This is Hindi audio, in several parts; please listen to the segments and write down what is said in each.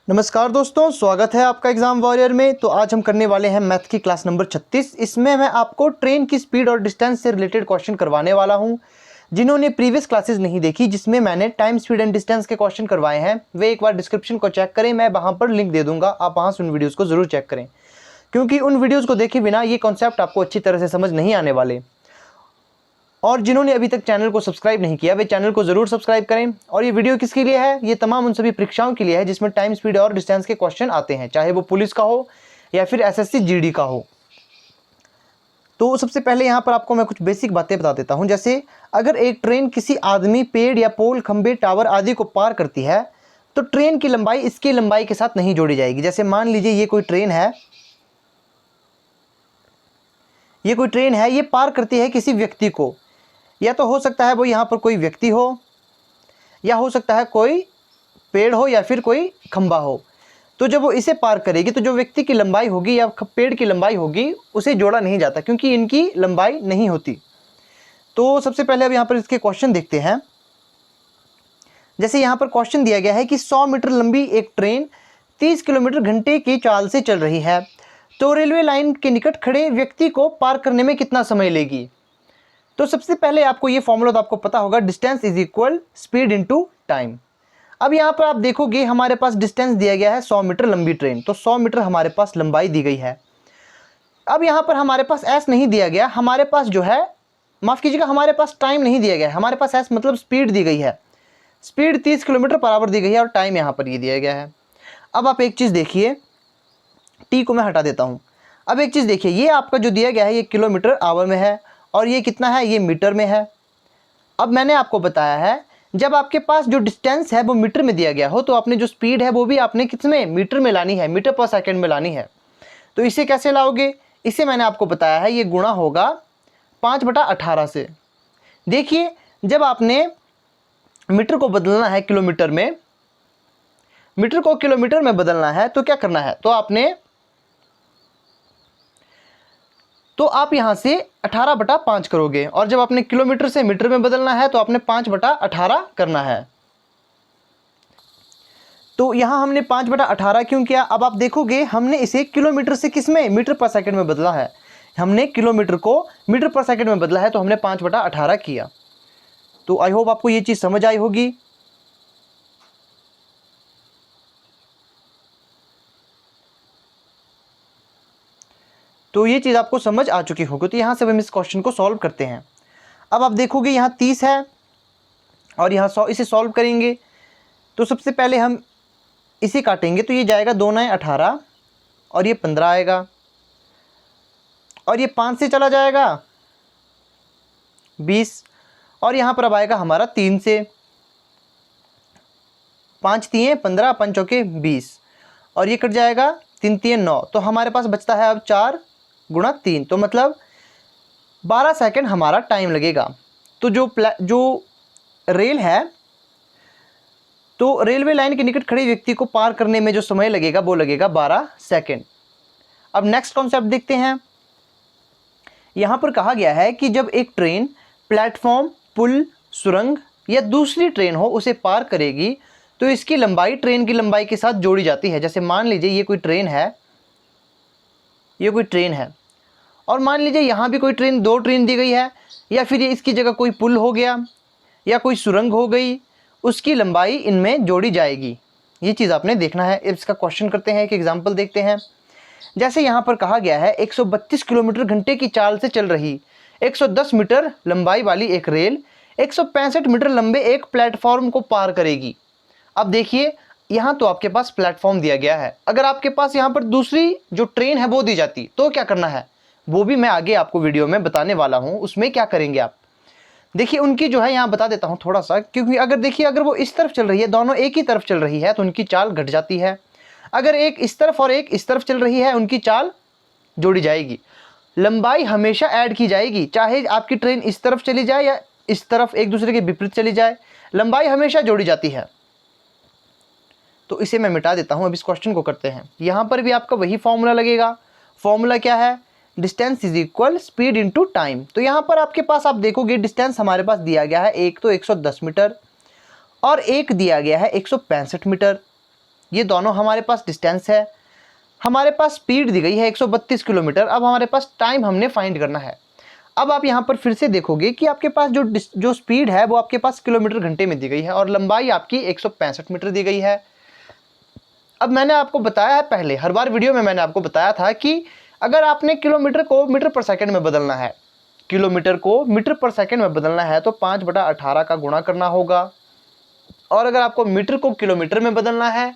नमस्कार दोस्तों, स्वागत है आपका एग्ज़ाम वॉरियर में। तो आज हम करने वाले हैं मैथ की क्लास नंबर 36। इसमें मैं आपको ट्रेन की स्पीड और डिस्टेंस से रिलेटेड क्वेश्चन करवाने वाला हूं। जिन्होंने प्रीवियस क्लासेस नहीं देखी जिसमें मैंने टाइम, स्पीड एंड डिस्टेंस के क्वेश्चन करवाए हैं, वे एक बार डिस्क्रिप्शन को चेक करें। मैं वहाँ पर लिंक दे दूँगा, आप वहाँ से उन वीडियोज़ को ज़रूर चेक करें, क्योंकि उन वीडियोज़ को देखे बिना ये कॉन्सेप्ट आपको अच्छी तरह से समझ नहीं आने वाले। और जिन्होंने अभी तक चैनल को सब्सक्राइब नहीं किया वे चैनल को ज़रूर सब्सक्राइब करें। और ये वीडियो किसके लिए है? ये तमाम उन सभी परीक्षाओं के लिए है जिसमें टाइम, स्पीड और डिस्टेंस के क्वेश्चन आते हैं, चाहे वो पुलिस का हो या फिर एसएससी जीडी का हो। तो सबसे पहले यहाँ पर आपको मैं कुछ बेसिक बातें बता देता हूँ। जैसे अगर एक ट्रेन किसी आदमी, पेड़ या पोल, खंबे, टावर आदि को पार करती है तो ट्रेन की लंबाई इसकी लंबाई के साथ नहीं जोड़ी जाएगी। जैसे मान लीजिए ये कोई ट्रेन है, ये पार करती है किसी व्यक्ति को, या तो हो सकता है वो यहाँ पर कोई व्यक्ति हो, या हो सकता है कोई पेड़ हो, या फिर कोई खंबा हो। तो जब वो इसे पार करेगी तो जो व्यक्ति की लंबाई होगी या पेड़ की लंबाई होगी उसे जोड़ा नहीं जाता, क्योंकि इनकी लंबाई नहीं होती। तो सबसे पहले अब यहाँ पर इसके क्वेश्चन देखते हैं। जैसे यहाँ पर क्वेश्चन दिया गया है कि 100 मीटर लंबी एक ट्रेन 30 किलोमीटर घंटे की चाल से चल रही है, तो रेलवे लाइन के निकट खड़े व्यक्ति को पार करने में कितना समय लेगी। तो सबसे पहले आपको ये फॉर्मूला तो आपको पता होगा, distance is equal speed into time. अब यहाँ पर आप देखोगे हमारे पास डिस्टेंस दिया गया है 100 मीटर लंबी ट्रेन, तो 100 मीटर हमारे पास लंबाई दी गई है। अब यहाँ पर हमारे पास एस नहीं दिया गया, हमारे पास जो है, माफ़ कीजिएगा, हमारे पास टाइम नहीं दिया गया है, हमारे पास एस मतलब स्पीड दी गई है। स्पीड 30 किलोमीटर पर आवर दी गई है और टाइम यहाँ पर ये दिया गया है। अब आप एक चीज़ देखिए, टी को मैं हटा देता हूँ। अब एक चीज़ देखिए, ये आपका जो दिया गया है ये किलोमीटर आवर में है और ये कितना है, ये मीटर में है। अब मैंने आपको बताया है जब आपके पास जो डिस्टेंस है वो मीटर में दिया गया हो तो आपने जो स्पीड है वो भी आपने कितने मीटर में लानी है, मीटर पर सेकंड में लानी है। तो इसे कैसे लाओगे? इसे मैंने आपको बताया है, ये गुणा होगा 5/18 से। देखिए जब आपने मीटर को बदलना है किलोमीटर में, मीटर को किलोमीटर में बदलना है तो क्या करना है, तो आप यहां से 18/5 करोगे, और जब आपने किलोमीटर से मीटर में बदलना है तो आपने 5/18 करना है। तो यहां हमने 5/18 क्यों किया? अब आप देखोगे हमने इसे किलोमीटर से किस में, मीटर पर सेकंड में बदला है। हमने किलोमीटर को मीटर पर सेकंड में बदला है तो हमने 5/18 किया। तो आई होप आपको ये चीज समझ आई होगी। तो ये चीज़ आपको समझ आ चुकी होगी। तो यहाँ से हम इस क्वेश्चन को सॉल्व करते हैं। अब आप देखोगे यहाँ 30 है और यहाँ 100, इसे सॉल्व करेंगे तो सबसे पहले हम इसे काटेंगे तो ये जाएगा 2 9 18 और ये 15 आएगा, और ये 5 से चला जाएगा 20, और यहाँ पर अब आएगा हमारा 3 से, 5 3 15, 5 चौके 20, और ये कट जाएगा 3 3 9। तो हमारे पास बचता है अब 4 गुणा 3, तो मतलब 12 सेकंड हमारा टाइम लगेगा। तो जो रेल है, तो रेलवे लाइन के निकट खड़े व्यक्ति को पार करने में जो समय लगेगा वो लगेगा 12 सेकंड। अब नेक्स्ट कॉन्सेप्ट देखते हैं। यहाँ पर कहा गया है कि जब एक ट्रेन प्लेटफॉर्म, पुल, सुरंग या दूसरी ट्रेन हो उसे पार करेगी तो इसकी लंबाई ट्रेन की लंबाई के साथ जोड़ी जाती है। जैसे मान लीजिए ये कोई ट्रेन है, और मान लीजिए यहाँ भी कोई ट्रेन, 2 ट्रेन दी गई है, या फिर ये इसकी जगह कोई पुल हो गया या कोई सुरंग हो गई, उसकी लंबाई इनमें जोड़ी जाएगी। ये चीज़ आपने देखना है। इसका क्वेश्चन करते हैं, एक एग्जाम्पल देखते हैं। जैसे यहाँ पर कहा गया है 132 किलोमीटर घंटे की चाल से चल रही 110 मीटर लंबाई वाली एक रेल 165 मीटर लंबे एक प्लेटफॉर्म को पार करेगी। अब देखिए यहाँ तो आपके पास प्लेटफॉर्म दिया गया है, अगर आपके पास यहाँ पर दूसरी जो ट्रेन है वो दी जाती तो क्या करना है वो भी मैं आगे आपको वीडियो में बताने वाला हूँ। उसमें क्या करेंगे आप देखिए, उनकी जो है यहाँ बता देता हूँ थोड़ा सा, क्योंकि अगर वो इस तरफ चल रही है, दोनों एक ही तरफ चल रही है तो उनकी चाल घट जाती है। अगर एक इस तरफ और एक इस तरफ चल रही है उनकी चाल जोड़ी जाएगी। लंबाई हमेशा ऐड की जाएगी, चाहे आपकी ट्रेन इस तरफ चली जाए या इस तरफ, एक दूसरे के विपरीत चली जाए, लंबाई हमेशा जोड़ी जाती है। तो इसे मैं मिटा देता हूँ। अब इस क्वेश्चन को करते हैं। यहाँ पर भी आपका वही फॉर्मूला लगेगा। फॉर्मूला क्या है? Distance is equal speed into time. तो यहाँ पर आपके पास आप देखोगे डिस्टेंस हमारे पास दिया गया है, एक तो 110 मीटर और एक दिया गया है 165 मीटर। ये दोनों हमारे पास डिस्टेंस है, हमारे पास स्पीड दी गई है 132 किलोमीटर। अब हमारे पास टाइम हमने फाइंड करना है। अब आप यहाँ पर फिर से देखोगे कि आपके पास जो स्पीड है वो आपके पास किलोमीटर घंटे में दी गई है और लंबाई आपकी 165 मीटर दी गई है। अब मैंने आपको बताया है पहले, हर बार वीडियो में मैंने आपको बताया था कि अगर आपने किलोमीटर को मीटर पर सेकंड में बदलना है, किलोमीटर को मीटर पर सेकंड में बदलना है तो 5/18 का गुणा करना होगा, और अगर आपको मीटर को किलोमीटर में बदलना है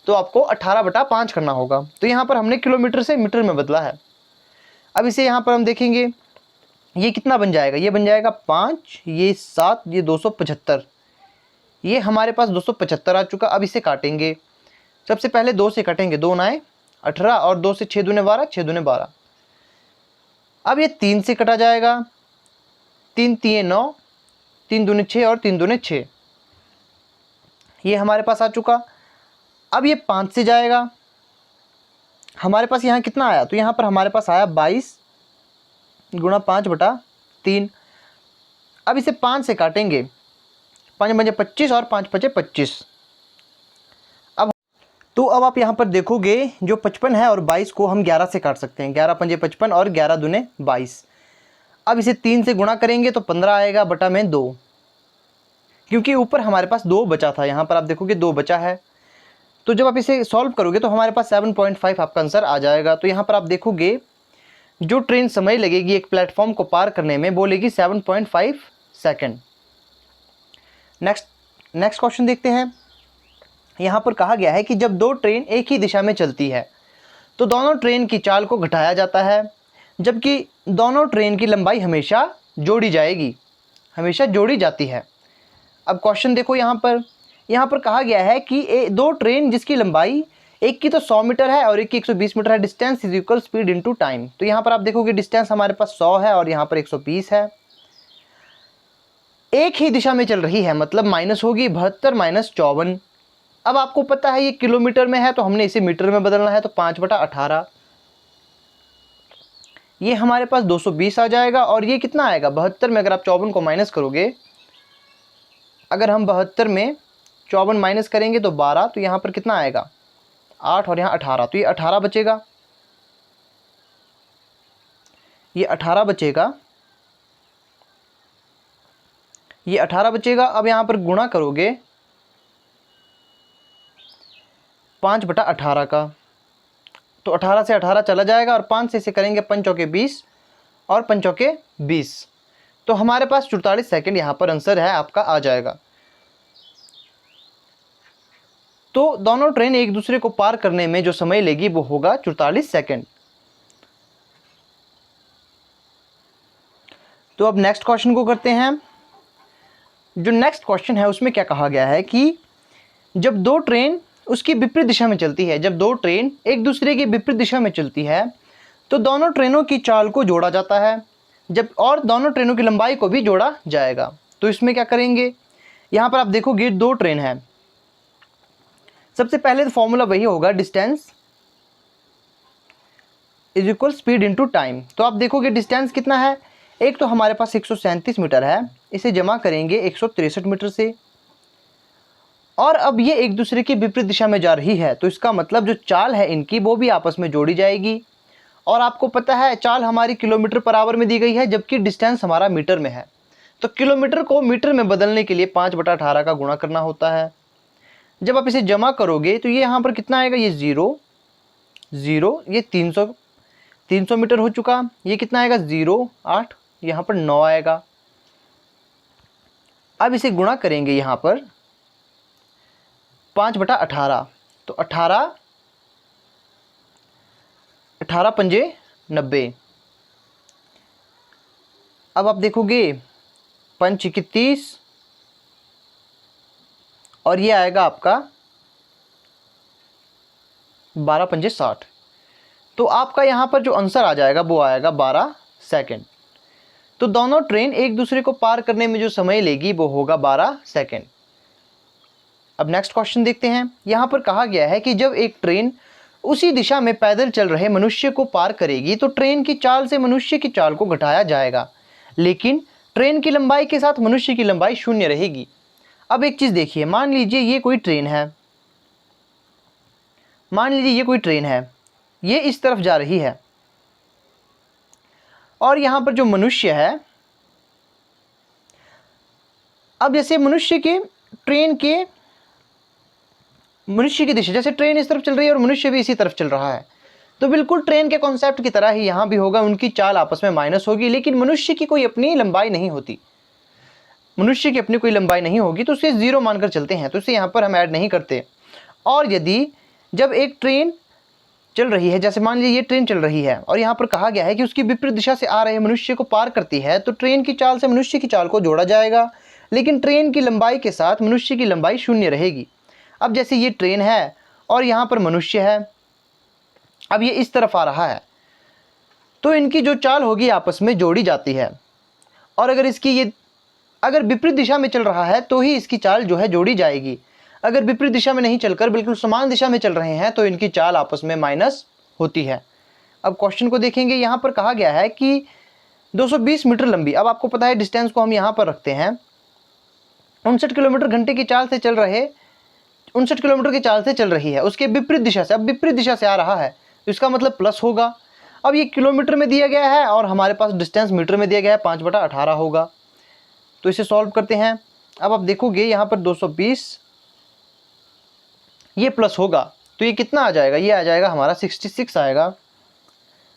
तो आपको 18/5 करना होगा। तो यहाँ पर हमने किलोमीटर से मीटर में बदला है। अब इसे यहाँ पर हम देखेंगे, ये कितना बन जाएगा, ये बन जाएगा 5, ये 7, ये 275, ये हमारे पास 275 आ चुका। अब इसे काटेंगे, सबसे पहले 2 से काटेंगे, 2 9 18 और 2 से 6 दूने 12, 6 दूने 12। अब ये 3 से कटा जाएगा, 3 3 9, 3 दूने 6 और 3 दूने 6, ये हमारे पास आ चुका। अब ये 5 से जाएगा, हमारे पास यहाँ कितना आया, तो यहाँ पर हमारे पास आया 22 गुणा 5/3। अब इसे 5 से काटेंगे, 5 पंजे 25 और 5 पचे 25। अब आप यहाँ पर देखोगे जो 55 है और 22 को हम 11 से काट सकते हैं, 11 पंजे 55 और 11 दूने 22। अब इसे 3 से गुणा करेंगे तो 15 आएगा बटा में 2, क्योंकि ऊपर हमारे पास 2 बचा था, यहाँ पर आप देखोगे 2 बचा है। तो जब आप इसे सॉल्व करोगे तो हमारे पास 7.5 आपका आंसर आ जाएगा। तो यहाँ पर आप देखोगे जो ट्रेन समय लगेगी एक प्लेटफॉर्म को पार करने में वो लेगी 7.5 सेकेंड। नेक्स्ट क्वेश्चन देखते हैं। यहाँ पर कहा गया है कि जब 2 ट्रेन एक ही दिशा में चलती है तो दोनों ट्रेन की चाल को घटाया जाता है, जबकि दोनों ट्रेन की लंबाई हमेशा जोड़ी जाएगी, हमेशा जोड़ी जाती है। अब क्वेश्चन देखो, यहाँ पर कहा गया है कि 2 ट्रेन जिसकी लंबाई एक की तो 100 मीटर है और एक की 120 मीटर है, distance is equal speed into time. तो यहाँ पर आप देखोगे डिस्टेंस हमारे पास 100 है और यहाँ पर 120 है, एक ही दिशा में चल रही है, मतलब माइनस होगी 72 माइनस 54। अब आपको पता है ये किलोमीटर में है तो हमने इसे मीटर में बदलना है, तो 5/18, ये हमारे पास 220 आ जाएगा। और ये कितना आएगा, 72 में अगर आप 54 को माइनस करोगे, अगर हम 72 में 54 माइनस करेंगे तो 12, तो यहाँ पर कितना आएगा 8 और यहाँ 18, तो ये 18 बचेगा, ये 18 बचेगा, ये 18 बचेगा। अब यहाँ पर गुणा करोगे 5/18 का, तो 18 से 18 चला जाएगा और 5 से इसे करेंगे 5 चौके 20 और 5 चौके 20, तो हमारे पास 44 सेकेंड यहाँ पर आंसर है आपका आ जाएगा। तो दोनों ट्रेन एक दूसरे को पार करने में जो समय लेगी वो होगा 44 सेकेंड। तो अब नेक्स्ट क्वेश्चन को करते हैं। जो नेक्स्ट क्वेश्चन है उसमें क्या कहा गया है कि जब 2 ट्रेन उसकी विपरीत दिशा में चलती है, जब 2 ट्रेन एक दूसरे की विपरीत दिशा में चलती है तो दोनों ट्रेनों की चाल को जोड़ा जाता है, जब और दोनों ट्रेनों की लंबाई को भी जोड़ा जाएगा। तो इसमें क्या करेंगे, यहाँ पर आप देखोगे 2 ट्रेन है, सबसे पहले तो फॉर्मूला वही होगा, distance is equal speed into time. तो आप देखोगे डिस्टेंस कितना है, एक तो हमारे पास 137 मीटर है, इसे जमा करेंगे 163 मीटर से, और अब ये एक दूसरे की विपरीत दिशा में जा रही है, तो इसका मतलब जो चाल है इनकी वो भी आपस में जोड़ी जाएगी। और आपको पता है चाल हमारी किलोमीटर पर आवर में दी गई है, जबकि डिस्टेंस हमारा मीटर में है, तो किलोमीटर को मीटर में बदलने के लिए 5/18 का गुणा करना होता है। जब आप इसे जमा करोगे तो ये यहाँ पर कितना आएगा, ये 0 0, ये 300 मीटर हो चुका, ये कितना आएगा 0 8, यहाँ पर 9 आएगा। अब इसे गुणा करेंगे यहाँ पर 5/18, तो 18 पंजे 90। अब आप देखोगे 5 की 30 और ये आएगा आपका 12 पंजे 60, तो आपका यहाँ पर जो आंसर आ जाएगा वो आएगा 12 सेकेंड। तो दोनों ट्रेन एक दूसरे को पार करने में जो समय लेगी वो होगा 12 सेकेंड। अब नेक्स्ट क्वेश्चन देखते हैं। यहाँ पर कहा गया है कि जब एक ट्रेन उसी दिशा में पैदल चल रहे मनुष्य को पार करेगी तो ट्रेन की चाल से मनुष्य की चाल को घटाया जाएगा, लेकिन ट्रेन की लंबाई के साथ मनुष्य की लंबाई 0 रहेगी। अब एक चीज़ देखिए, मान लीजिए ये कोई ट्रेन है, मान लीजिए ये कोई ट्रेन है, ये इस तरफ जा रही है और यहाँ पर जो मनुष्य है, अब जैसे मनुष्य की दिशा, जैसे ट्रेन इस तरफ चल रही है और मनुष्य भी इसी तरफ चल रहा है, तो बिल्कुल ट्रेन के कॉन्सेप्ट की तरह ही यहाँ भी होगा, उनकी चाल आपस में माइनस होगी, लेकिन मनुष्य की कोई अपनी लंबाई नहीं होती, मनुष्य की अपनी कोई लंबाई नहीं होगी, तो उसे 0 मानकर चलते हैं, तो इसे यहाँ पर हम ऐड नहीं करते। और यदि जब एक ट्रेन चल रही है, जैसे मान लीजिए ये ट्रेन चल रही है और यहाँ पर कहा गया है कि उसकी विपरीत दिशा से आ रहे मनुष्य को पार करती है, तो ट्रेन की चाल से मनुष्य की चाल को जोड़ा जाएगा, लेकिन ट्रेन की लंबाई के साथ मनुष्य की लंबाई 0 रहेगी। अब जैसे ये ट्रेन है और यहाँ पर मनुष्य है, अब ये इस तरफ आ रहा है, तो इनकी जो चाल होगी आपस में जोड़ी जाती है, और अगर विपरीत दिशा में चल रहा है तो ही इसकी चाल जो है जोड़ी जाएगी। अगर विपरीत दिशा में नहीं चलकर बिल्कुल समान दिशा में चल रहे हैं तो इनकी चाल आपस में माइनस होती है। अब क्वेश्चन को देखेंगे, यहाँ पर कहा गया है कि 220 मीटर लंबी, अब आपको पता है डिस्टेंस को हम यहाँ पर रखते हैं, 59 किलोमीटर घंटे की चाल से चल रहे 59 किलोमीटर की चाल से चल रही है, उसके विपरीत दिशा से, अब विपरीत दिशा से आ रहा है तो इसका मतलब प्लस होगा। अब ये किलोमीटर में दिया गया है और हमारे पास डिस्टेंस मीटर में दिया गया है, 5/18 होगा, तो इसे सॉल्व करते हैं। अब आप देखोगे यहाँ पर 220, ये प्लस होगा तो ये कितना आ जाएगा, ये आ जाएगा हमारा 66 आएगा,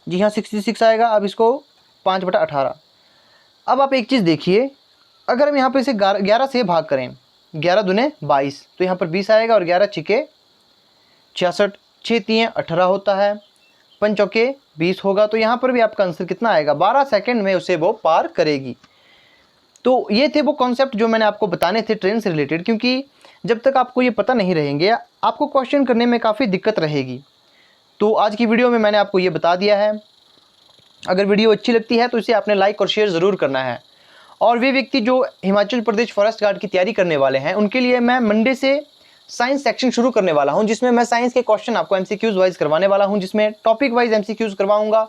जी हाँ 66 आएगा। अब इसको 5/18, अब आप एक चीज़ देखिए, अगर हम यहाँ पे इसे 11 से भाग करें, 11 दूने 22, तो यहाँ पर 20 आएगा, और 11 छिके 66, 6 तिये 18 होता है, 5 चौके 20 होगा, तो यहाँ पर भी आपका आंसर कितना आएगा, 12 सेकंड में उसे वो पार करेगी। तो ये थे वो कॉन्सेप्ट जो मैंने आपको बताने थे ट्रेन से रिलेटेड, क्योंकि जब तक आपको ये पता नहीं रहेंगे आपको क्वेश्चन करने में काफ़ी दिक्कत रहेगी। तो आज की वीडियो में मैंने आपको ये बता दिया है। अगर वीडियो अच्छी लगती है तो इसे आपने लाइक और शेयर ज़रूर करना है। और वे व्यक्ति जो हिमाचल प्रदेश फॉरेस्ट गार्ड की तैयारी करने वाले हैं, उनके लिए मैं मंडे से साइंस सेक्शन शुरू करने वाला हूं, जिसमें मैं साइंस के क्वेश्चन आपको एमसीक्यूज वाइज करवाने वाला हूं, जिसमें टॉपिक वाइज एमसीक्यूज करवाऊंगा।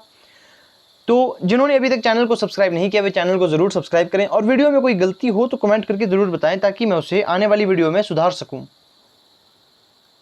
तो जिन्होंने अभी तक चैनल को सब्सक्राइब नहीं किया वे चैनल को ज़रूर सब्सक्राइब करें, और वीडियो में कोई गलती हो तो कमेंट करके ज़रूर बताएं, ताकि मैं उसे आने वाली वीडियो में सुधार सकूँ।